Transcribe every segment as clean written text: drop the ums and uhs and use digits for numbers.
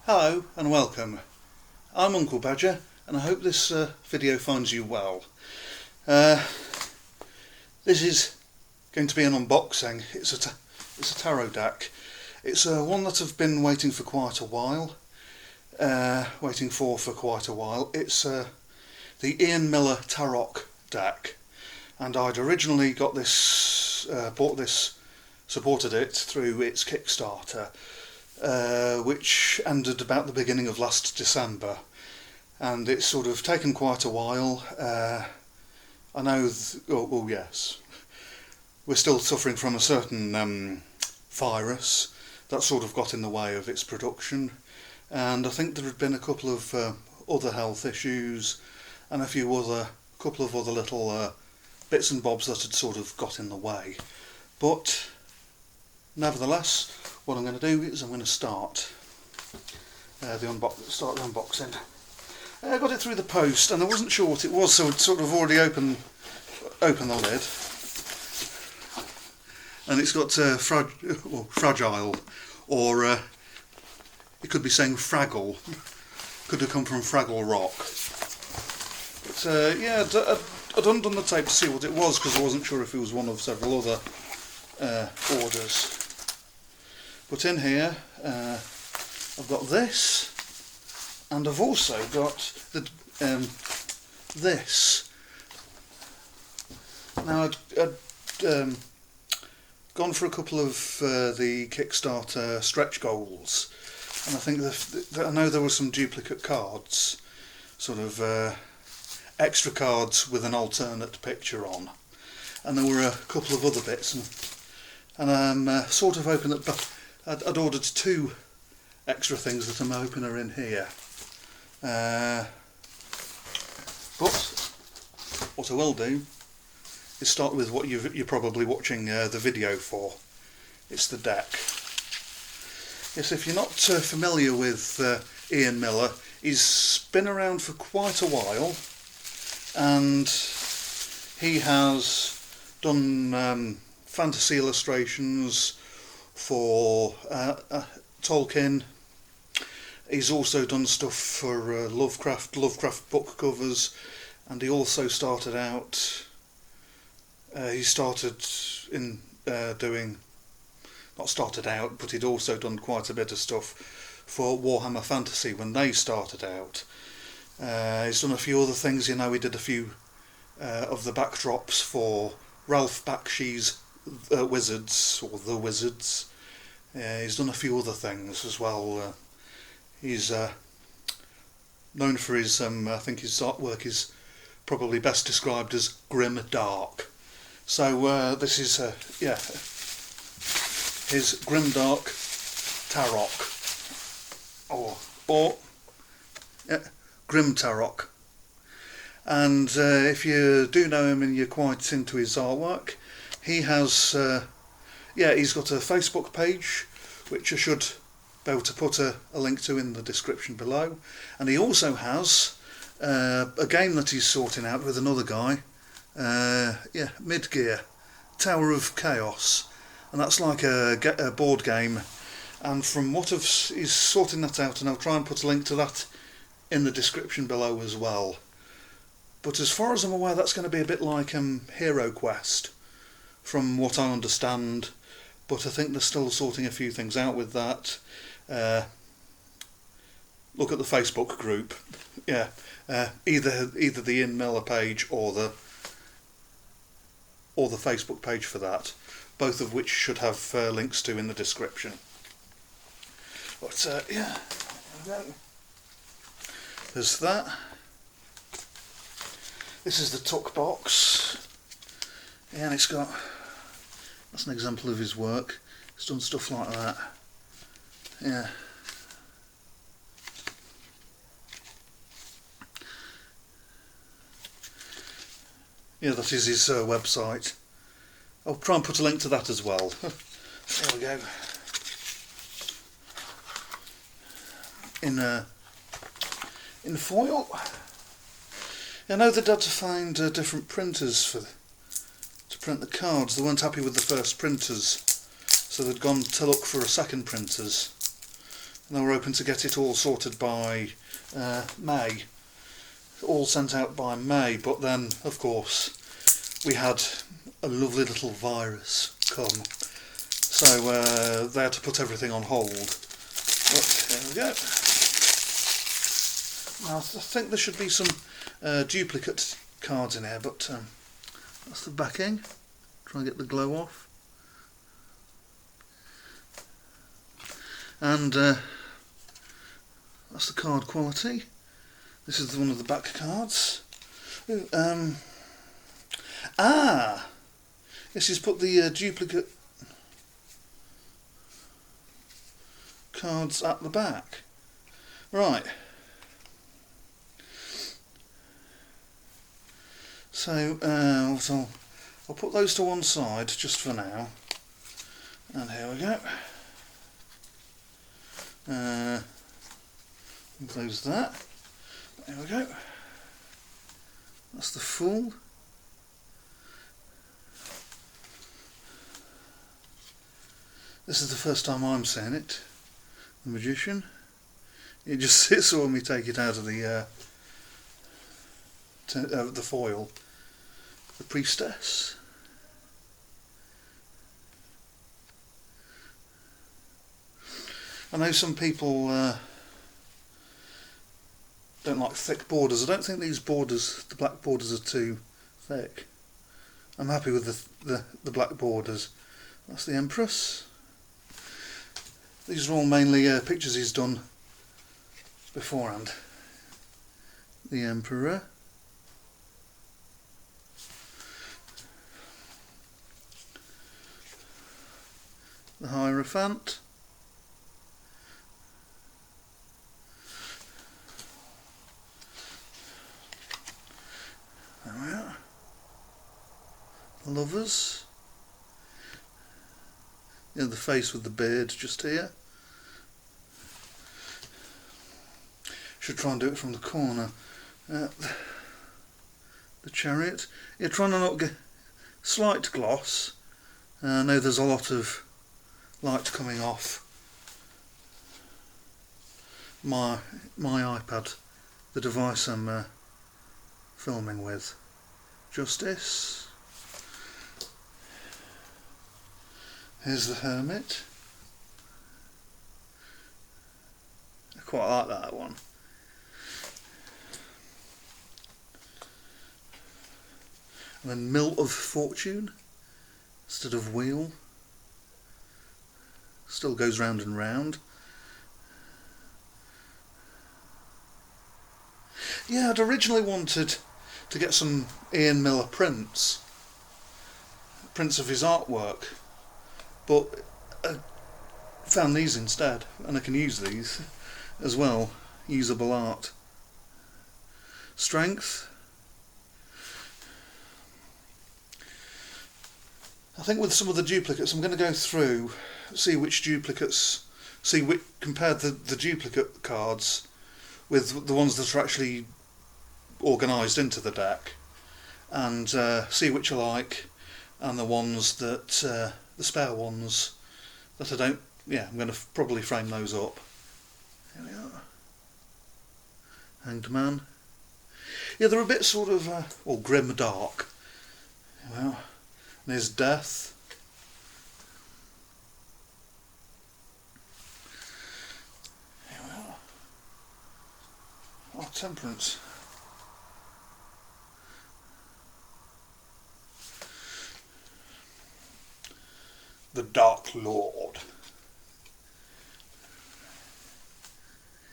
Hello and welcome. I'm Uncle Badger and I hope this video finds you well. This is going to be an unboxing. It's a tarot deck. It's one that I've been waiting for quite a while. For quite a while. It's the Ian Miller Tarock deck, and I'd originally got this, supported it through its Kickstarter, which ended about the beginning of last December, and it's sort of taken quite a while. I know, yes, we're still suffering from a certain virus that sort of got in the way of its production, and I think there had been a couple of other health issues and a couple of other little bits and bobs that had sort of got in the way. But nevertheless, what I'm going to do is I'm going to start the unboxing. I got it through the post and I wasn't sure what it was, so I'd sort of already opened the lid, and it's got fragile, or it could be saying Fraggle. Could have come from Fraggle Rock. But yeah, I'd undone the tape to see what it was because I wasn't sure if it was one of several other orders. But in here I've got this, and I've also got this. Now I'd gone for a couple of the Kickstarter stretch goals, and I think I know there were some duplicate cards, sort of extra cards with an alternate picture on, and there were a couple of other bits, and I'm sort of hoping that I'd ordered 2 extra things that I'm hoping are in here. But what I will do is start with what you're probably watching the video for. It's the deck. Yes, if you're not familiar with Ian Miller, he's been around for quite a while, and he has done fantasy illustrations for Tolkien. He's also done stuff for Lovecraft book covers, and he also started out. He started in doing, not started out, but he'd also done quite a bit of stuff for Warhammer Fantasy when they started out. He's done a few other things. You know, he did a few of the backdrops for Ralph Bakshi's Wizards, or The Wizards. He's done a few other things as well. He's known for his, I think his artwork is probably best described as Grimdark. So this is, his Grimdark Tarock, or Grim Tarock. And if you do know him and you're quite into his artwork, he has, he's got a Facebook page, which I should be able to put a link to in the description below. And he also has a game that he's sorting out with another guy, Midgear, Tower of Chaos, and that's like a board game. And from what he's sorting that out, and I'll try and put a link to that in the description below as well. But as far as I'm aware, that's going to be a bit like Hero Quest, from what I understand. But I think they're still sorting a few things out with that. Look at the Facebook group. Yeah, either the Ian Miller page or the Facebook page for that, both of which should have links to in the description. But yeah, there we go. There's that. This is the tuck box. Yeah, and it's got, that's an example of his work. He's done stuff like that. Yeah. Yeah, that is his website. I'll try and put a link to that as well. There we go. In foil. I know they'd had to find different printers to print the cards. They weren't happy with the first printers, so they'd gone to look for a second printers. And they were hoping to get it all sorted by May. All sent out by May, but then, of course, we had a lovely little virus come. So they had to put everything on hold. But there we go. Now, I think there should be some duplicate cards in here, but that's the backing. Try and get the glow off. And that's the card quality. This is one of the back cards. Ooh, yes, he's put the duplicate cards at the back. Right. So I'll put those to one side just for now. And here we go. Close that. There we go. That's the full. This is the first time I'm seeing it. The Magician. It just sits when we take it out of the foil. The Priestess. I know some people don't like thick borders. I don't think these borders, the black borders, are too thick. I'm happy with the black borders. That's the Empress. These are all mainly pictures he's done beforehand. The Emperor. The Hierophant. There we are. The Lovers. Yeah, the face with the beard just here. Should try and do it from the corner. The Chariot. Yeah, trying to not get slight gloss. I know there's a lot of light coming off my iPad, the device I'm filming with. Justice. Here's the Hermit. I quite like that one. And then Mill of Fortune instead of Wheel. Still goes round and round. Yeah, I'd originally wanted to get some Ian Miller prints of his artwork, but I found these instead, and I can use these as well. Usable art. Strength. I think with some of the duplicates, I'm going to go through, see which duplicates, compare the duplicate cards with the ones that are actually organised into the deck, and see which I like, and the ones that, the spare ones that I don't, yeah, I'm going to probably frame those up. Here we are. Hanged Man. Yeah, they're a bit sort of, Grimdark. Well, and here's Death. Here we are. Oh, Temperance. The Dark Lord.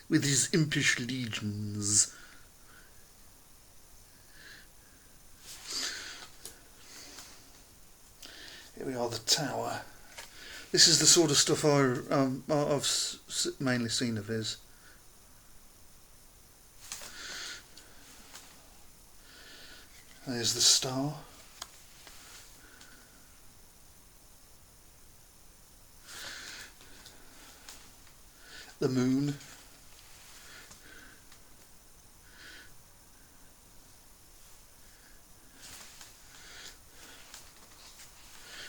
With his impish legions. Here we are, the Tower. This is the sort of stuff I've mainly seen of his. There's the Star. The Moon.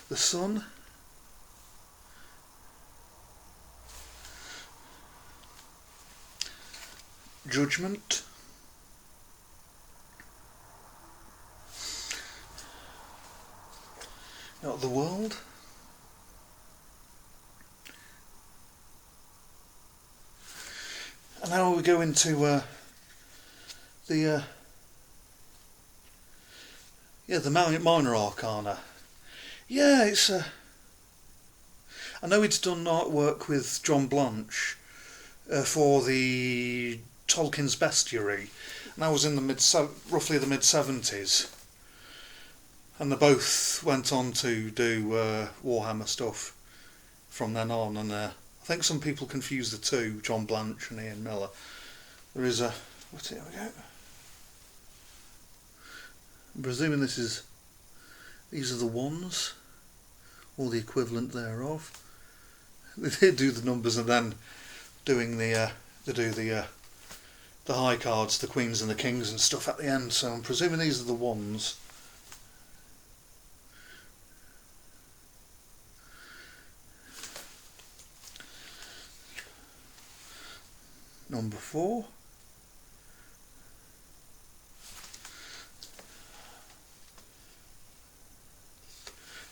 The Sun. Judgment. Got the World. And now we go into the minor arcana. Yeah, it's I know it's done artwork with John Blanche for the Tolkien's Bestiary, and I was in the roughly the mid-70s, and they both went on to do Warhammer stuff from then on, and I think some people confuse the two, John Blanche and Ian Miller. There is a... here we go. I'm presuming these are the ones, or the equivalent thereof. They do the numbers and then doing they do the high cards, the queens and the kings and stuff at the end. So I'm presuming these are the ones. Number 4.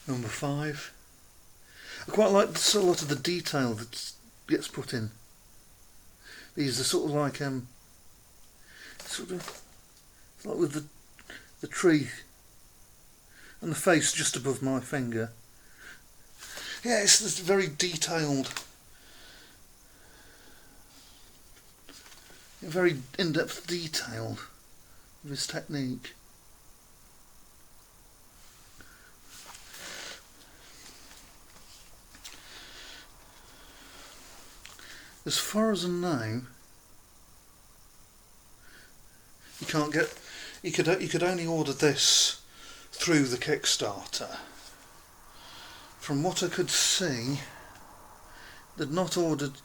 Number 5. I quite like a lot of the detail that gets put in. These are sort of like like with the tree and the face just above my finger. Yeah, it's this very detailed, very in-depth detail of his technique. As far as I know, you can't get. You could only order this through the Kickstarter. From what I could see, they'd not ordered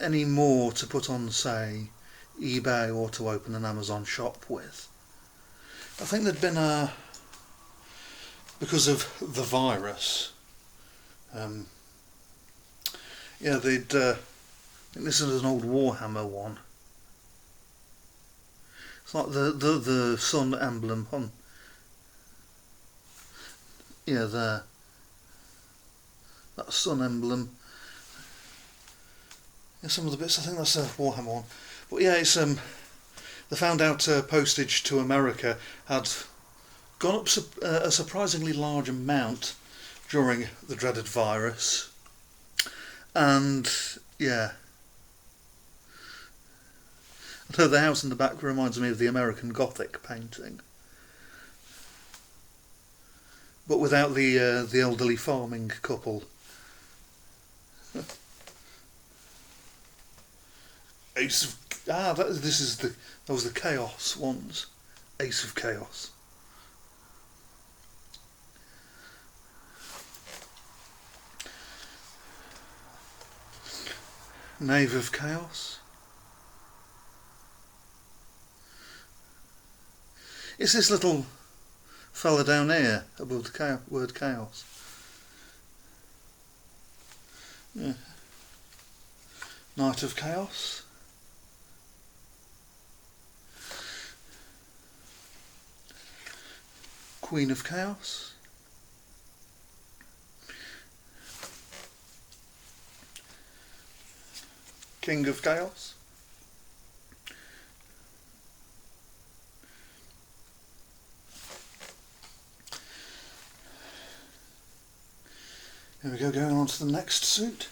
any more to put on, say, eBay or to open an Amazon shop with. I think there'd been because of the virus. Yeah, they'd. I think this is an old Warhammer one. It's like the sun emblem on. Yeah, there. That sun emblem. Yeah, some of the bits. I think that's a Warhammer one. But yeah, it's they found out postage to America had gone up a surprisingly large amount during the dreaded virus, and yeah. The house in the back reminds me of the American Gothic painting, but without the elderly farming couple. Ace of that was the Chaos ones. Ace of Chaos. Knave of Chaos. It's this little fella down here above the word chaos. Yeah. Knight of Chaos. Queen of Chaos. King of Chaos. Here we go, going on to the next suit.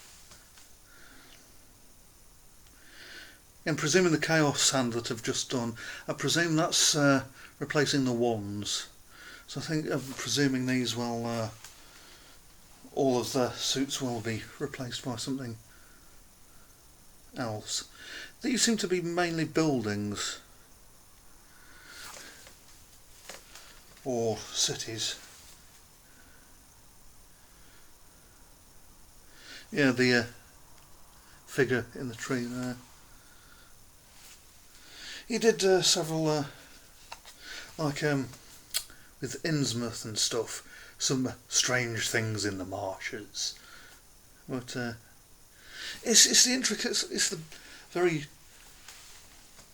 And presuming the Chaos hand that I've just done, I presume that's replacing the wands. So I'm presuming these will, all of the suits will be replaced by something else. These seem to be mainly buildings or cities. Yeah, the figure in the tree there. He did several, like with Innsmouth and stuff, some strange things in the marshes. But it's the intricate, it's the very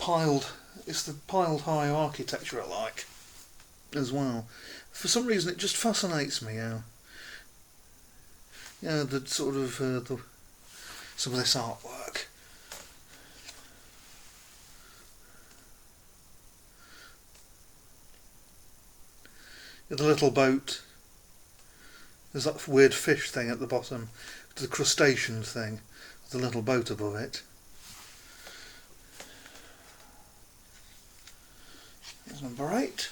it's the piled high architecture I like as well. For some reason it just fascinates me how, the sort of some of this artwork. The little boat, there's that weird fish thing at the bottom, the crustacean thing, the little boat above it. There's number 8.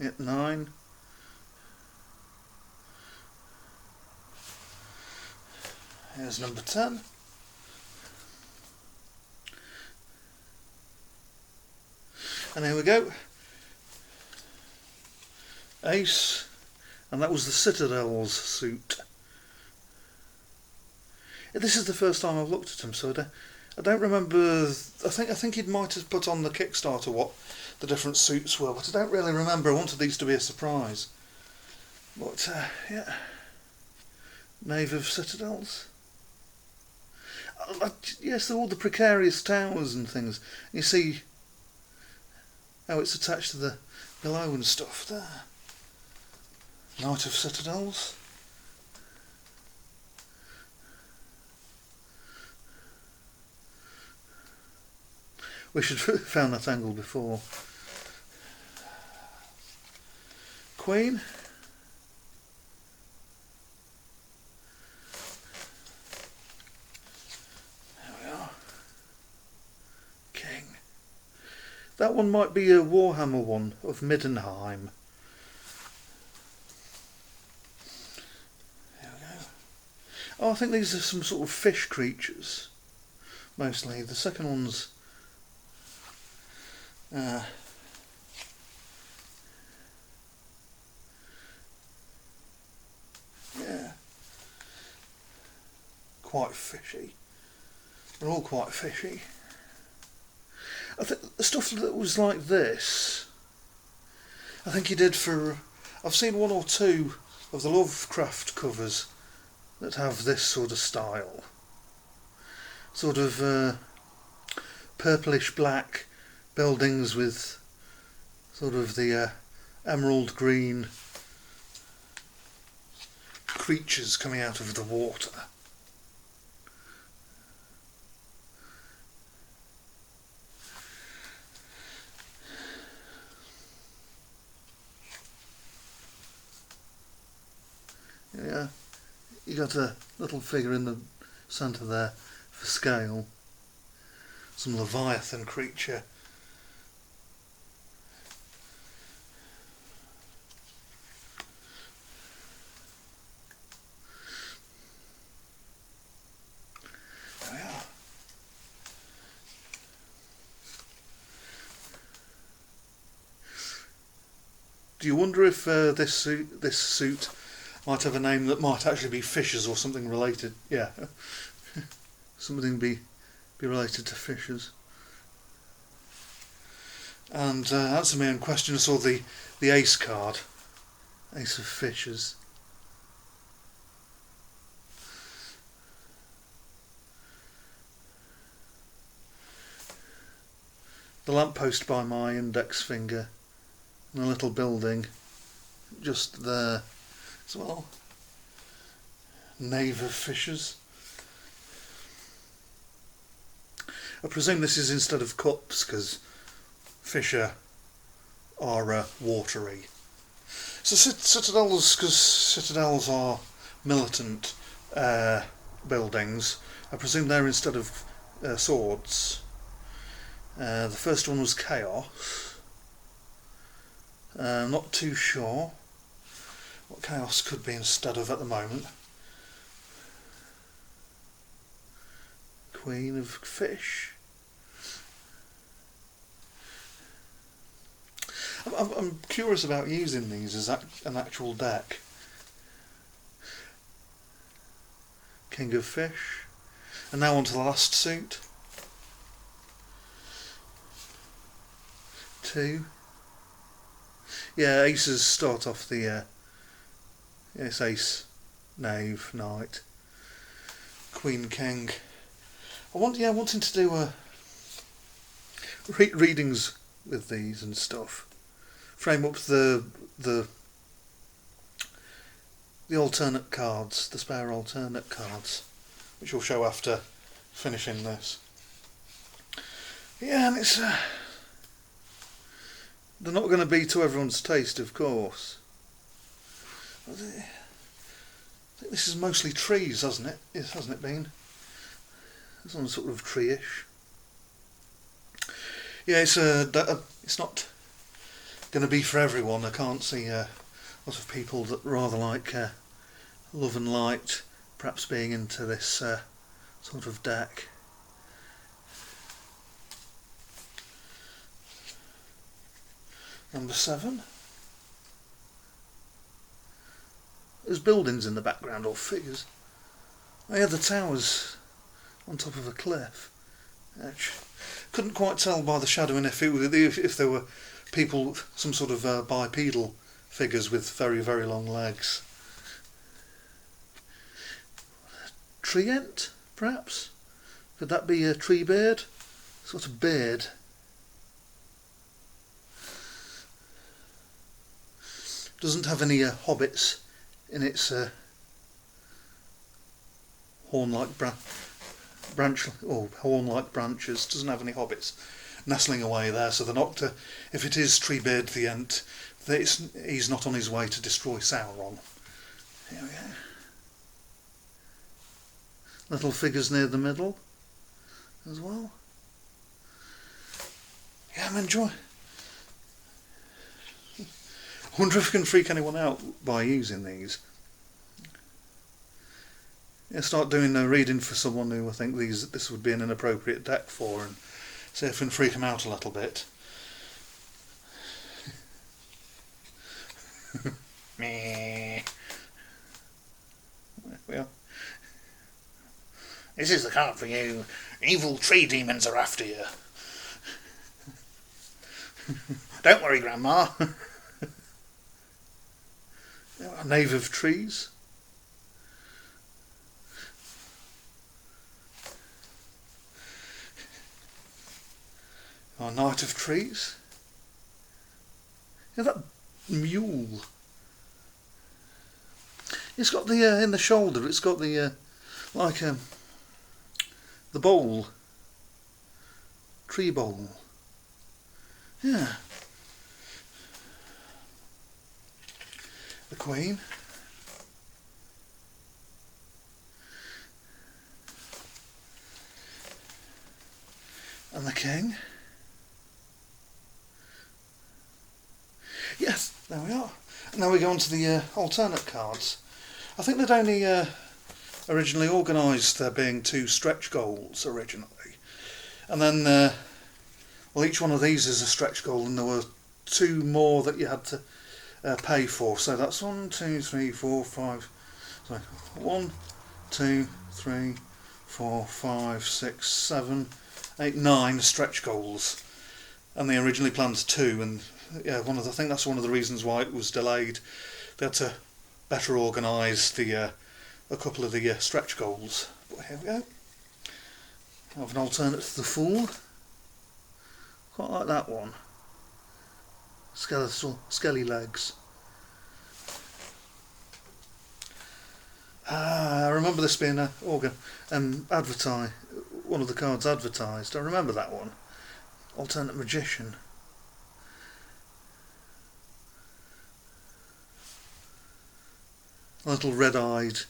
Yep, 9. Here's number 10. And here we go. Ace. And that was the Citadel's suit. This is the first time I've looked at him, so I don't remember. I think he might have put on the Kickstarter what the different suits were, but I don't really remember. I wanted these to be a surprise. But yeah, Knave of Citadels. Yes, all the precarious towers and things. You see how it's attached to the below and stuff there. Knight of Citadels. We should have found that angle before. Queen. There we are. King. That one might be a Warhammer one of Middenheim. There we go. Oh, I think these are some sort of fish creatures. Mostly. The second one's yeah, quite fishy. They're all quite fishy. I think the stuff that was like this, I think he did for. I've seen 1 or 2 of the Lovecraft covers that have this sort of style, sort of purplish black buildings with sort of the emerald green creatures coming out of the water. Yeah, you got a little figure in the centre there for scale. Some Leviathan creature. Do you wonder if this suit might have a name that might actually be Fishers or something related? Yeah, something be related to Fishers. And answer my own question. I saw the Ace card, Ace of Fishers. The lamppost by my index finger. And a little building just there as well. Knave of Fishers. I presume this is instead of cups because Fisher are watery. So citadels, because citadels are militant buildings, I presume they're instead of swords. The first one was Chaos. Not too sure what Chaos could be instead of at the moment. Queen of Fish. I'm curious about using these as an actual deck. King of Fish. And now on to the last suit. 2. Yeah, aces start off the it's ace, knave, knight, queen, king. Wanting to do readings with these and stuff. Frame up the alternate cards, the spare alternate cards, which we'll show after finishing this. Yeah, and it's they're not going to be to everyone's taste, of course. I think this is mostly trees, hasn't it? Yes, hasn't it been? Some sort of tree-ish. Yeah, it's not going to be for everyone. I can't see a lot of people that rather like Love and Light perhaps being into this sort of deck. Number 7. There's buildings in the background, or figures. Oh yeah, the tower's on top of a cliff. Couldn't quite tell by the shadowing if there were people, some sort of bipedal figures with very, very long legs. Treant, perhaps? Could that be a tree bird? Sort of bird. Doesn't have any hobbits in its horn-like horn-like branches. Doesn't have any hobbits nestling away there, so they're not. If it is tree bird the Ent, he's not on his way to destroy Sauron. Here we go. Little figures near the middle as well. Yeah, I'm enjoying. I wonder if I can freak anyone out by using these. Yeah, start doing a reading for someone who I think this would be an inappropriate deck for, and see if I can freak them out a little bit. Meh. There we are. This is the card for you. Evil tree demons are after you. Don't worry, Grandma. A knave of trees. Our knight of trees. Yeah, that mule. It's got the in the shoulder. It's got the like the bowl, tree bowl. Yeah. The Queen. And the King. Yes, there we are. Now we go on to the alternate cards. I think they'd only originally organised there being 2 stretch goals originally. And then, well, each one of these is a stretch goal, and there were 2 more that you had to pay for. So that's 1, 2, 3, 4, 5. Sorry, 1, 2, 3, 4, 5, 6, 7, 8, 9 stretch goals, and they originally planned 2. And yeah, I think that's one of the reasons why it was delayed. They had to better organise a couple of the stretch goals. But here we go. I have an alternate to the Fool. Quite like that one. Skelly legs. I remember this being advertised. One of the cards advertised. I remember that one. Alternate Magician. Little red-eyed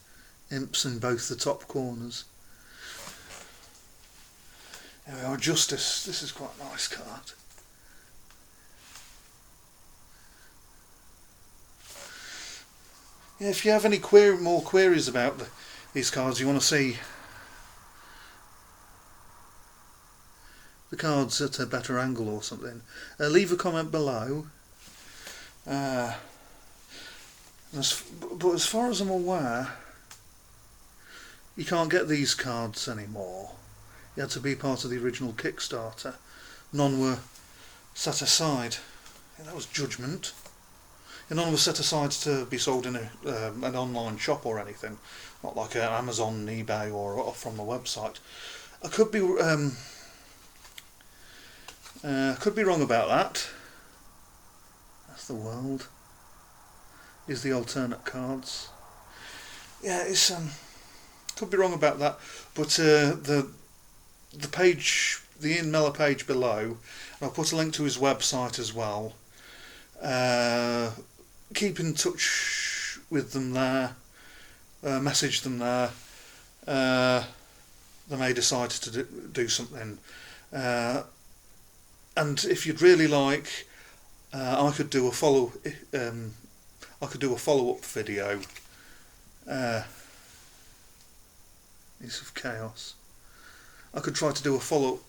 imps in both the top corners. There we are, Justice. This is quite a nice card. Yeah, if you have any more queries about these cards, you want to see the cards at a better angle or something, leave a comment below. But as far as I'm aware, you can't get these cards anymore. You had to be part of the original Kickstarter. None were set aside. I think that was Judgment. none of them set aside to be sold in an online shop or anything, not like Amazon, eBay, or from the website. I could be wrong about that. That's the world. Is the alternate cards. Yeah, it's could be wrong about that, but the page, the Ian Miller page below, and I'll put a link to his website as well. Keep in touch with them there, message them there. They may decide to do something, and if you'd really like, I could do a follow up video. Piece of chaos. I could try to do a follow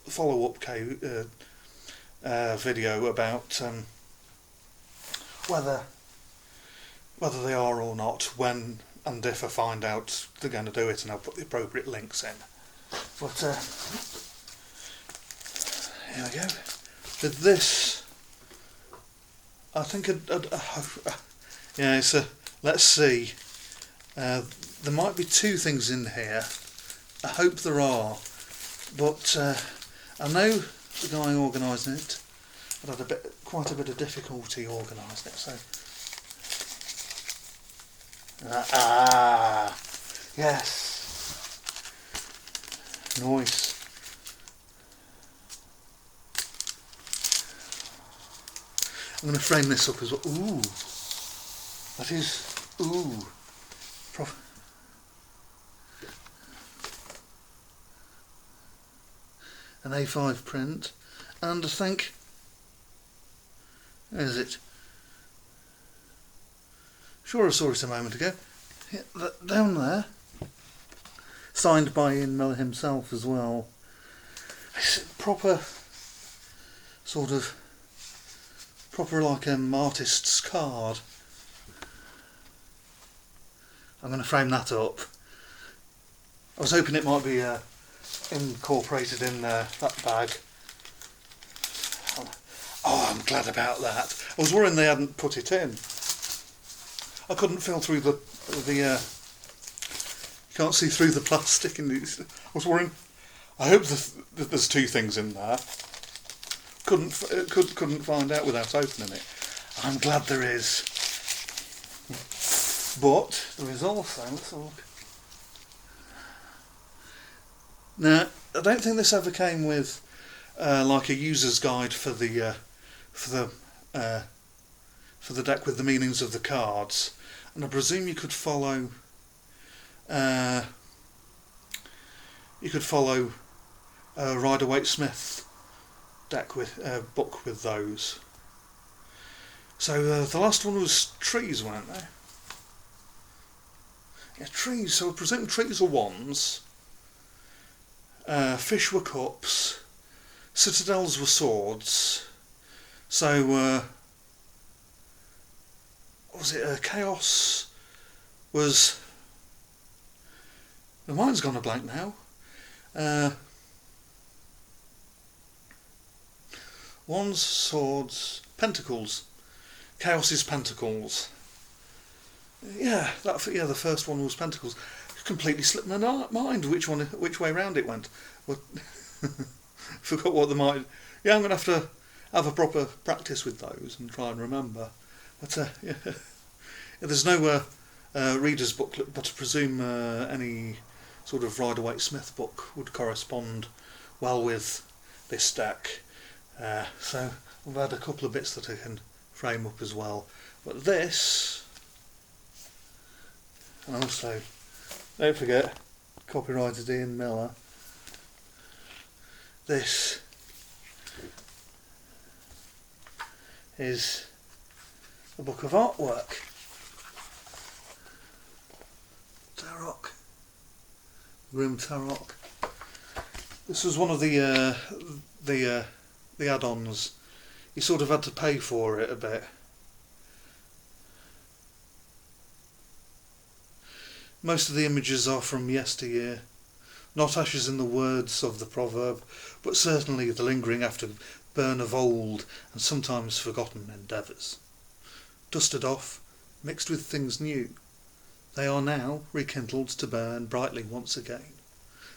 up video about whether they are or not, when and if I find out they're going to do it, and I'll put the appropriate links in. But here we go. With this, I think yeah. So let's see. There might be two things in here. I hope there are, but I know the guy organising it had quite a bit of difficulty organising it. So yes, nice. I'm going to frame this up as well. Ooh, that is an A5 print, and I think, where is it? Sure, I saw it a moment ago. Yeah, down there, signed by Ian Miller himself as well. It's a proper like artist's card. I'm going to frame that up. I was hoping it might be incorporated in that bag. Oh, I'm glad about that. I was worrying they hadn't put it in. I couldn't feel through the you can't see through the plastic in these. I was worrying. I hope that there's two things in there. Couldn't find out without opening it. I'm glad there is. But there is also, let's have a look. Now, I don't think this ever came with like a user's guide for the deck with the meanings of the cards, and I presume you could follow Rider-Waite-Smith deck with book with those. So the last one was trees, weren't they? Yeah, trees. So I presume trees are wands. Fish were cups. Citadels were swords. So was it chaos? Was the mind's gone a blank now. Wands, swords, pentacles. Chaos is pentacles. Yeah, the first one was pentacles. Completely slipped my mind which way round it went. Well, forgot what they might. Yeah, I'm going to have a proper practice with those and try and remember. But yeah, there's no reader's booklet, but I presume any sort of Rider-Waite-Smith book would correspond well with this deck. So I've had a couple of bits that I can frame up as well. But this, and also, don't forget, copyrighted Ian Miller. This is a book of artwork. Tarock. Grimdark. This was one of the add-ons. You sort of had to pay for it a bit. Most of the images are from yesteryear, not ashes in the words of the proverb, but certainly the lingering after burn of old and sometimes forgotten endeavours. dusted off, mixed with things new. They are now rekindled to burn brightly once again.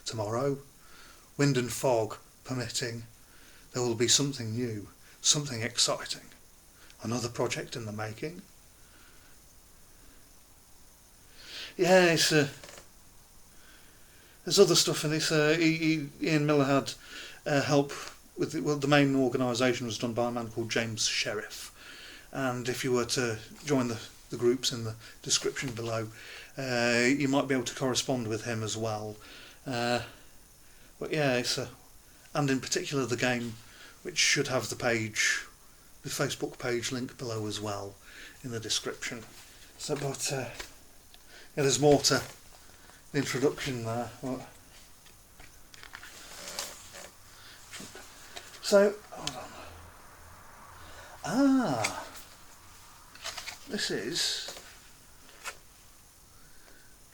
Tomorrow, wind and fog permitting, there will be something new, something exciting. Another project in the making. Yeah, there's other stuff in this. Ian Miller had help with the main organisation was done by a man called James Sheriff, and if you were to join the groups in the description below, you might be able to correspond with him as well. But yeah, and in particular the game, which should have the Facebook page link below as well in the description. So, but yeah, there's more to the introduction there. So, hold on. This is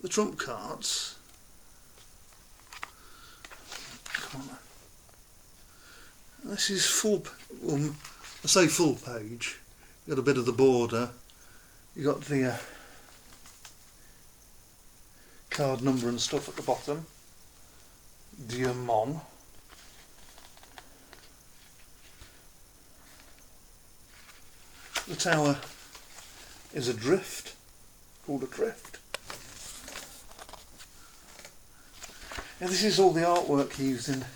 the trump cards. Come on. This is full. Well, I say full page. You got a bit of the border. You got the card number and stuff at the bottom. Diamond. The tower is a drift, called a drift. And this is all the artwork used in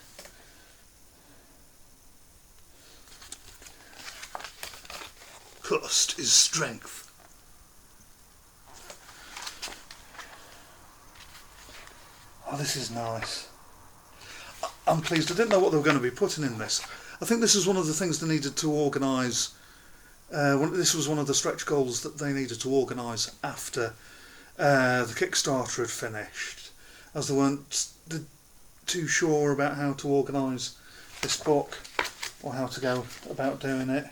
Trust is strength. Oh, this is nice. I'm pleased. I didn't know what they were going to be putting in this. I think this is one of the things they needed to organise. This was one of the stretch goals that they needed to organise after the Kickstarter had finished, as they weren't too sure about how to organise this book or how to go about doing it.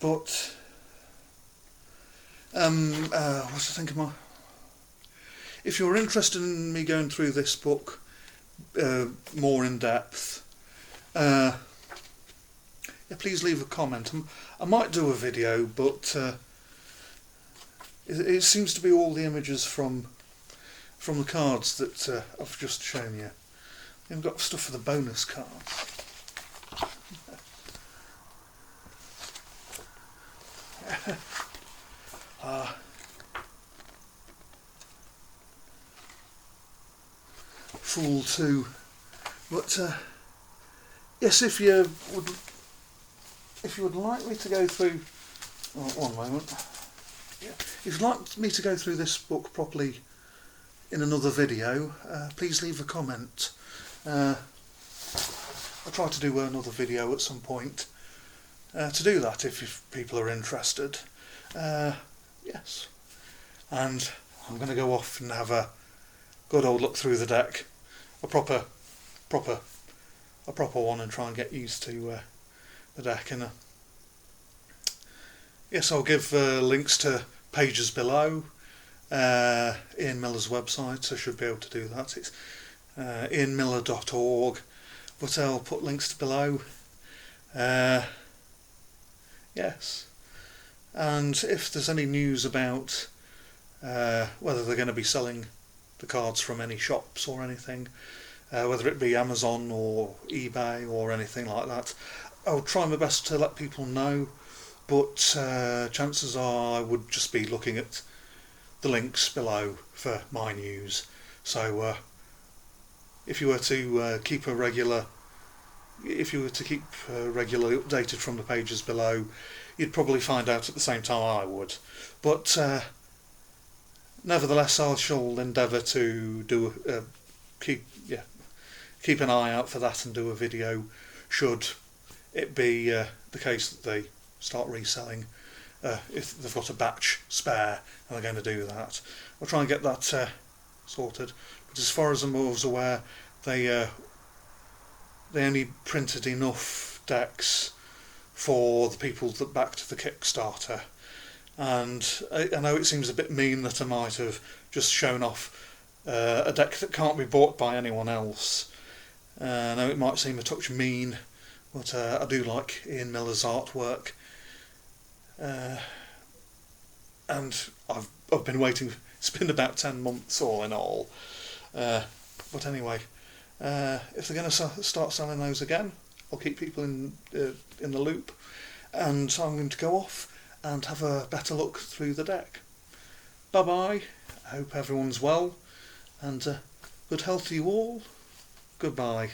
But what's the thing of my? If you're interested in me going through this book more in depth, yeah, please leave a comment. I might do a video, but it seems to be all the images from the cards that I've just shown you. I've got stuff for the bonus cards. Fool 2. But yes, if you would like me to go through, one moment. Yeah. If you'd like me to go through this book properly in another video, please leave a comment. I'll try to do another video at some point to do that if people are interested. Yes, and I'm going to go off and have a good old look through the deck, a proper one, and try and get used to the deck. And yes, I'll give links to pages below. Ian Miller's website, I should be able to do that. It's ianmiller.org, but I'll put links below. Yes, and if there's any news about whether they're going to be selling the cards from any shops or anything, whether it be Amazon or eBay or anything like that, I'll try my best to let people know, but chances are I would just be looking at the links below for my news. So if you were to keep regularly updated from the pages below, you'd probably find out at the same time I would. But nevertheless, I shall endeavour to keep an eye out for that and do a video should it be the case that they start reselling, if they've got a batch spare and they're going to do that. I'll try and get that sorted. But as far as I was aware, they only printed enough decks for the people that backed the Kickstarter, and I know it seems a bit mean that I might have just shown off a deck that can't be bought by anyone else. I know it might seem a touch mean, but I do like Ian Miller's artwork. and I've been waiting. It's been about 10 months all in all. But anyway, if they're going to start selling those again, I'll keep people in the loop, and so I'm going to go off and have a better look through the deck. Bye bye. I hope everyone's well, and good health to you all. Goodbye.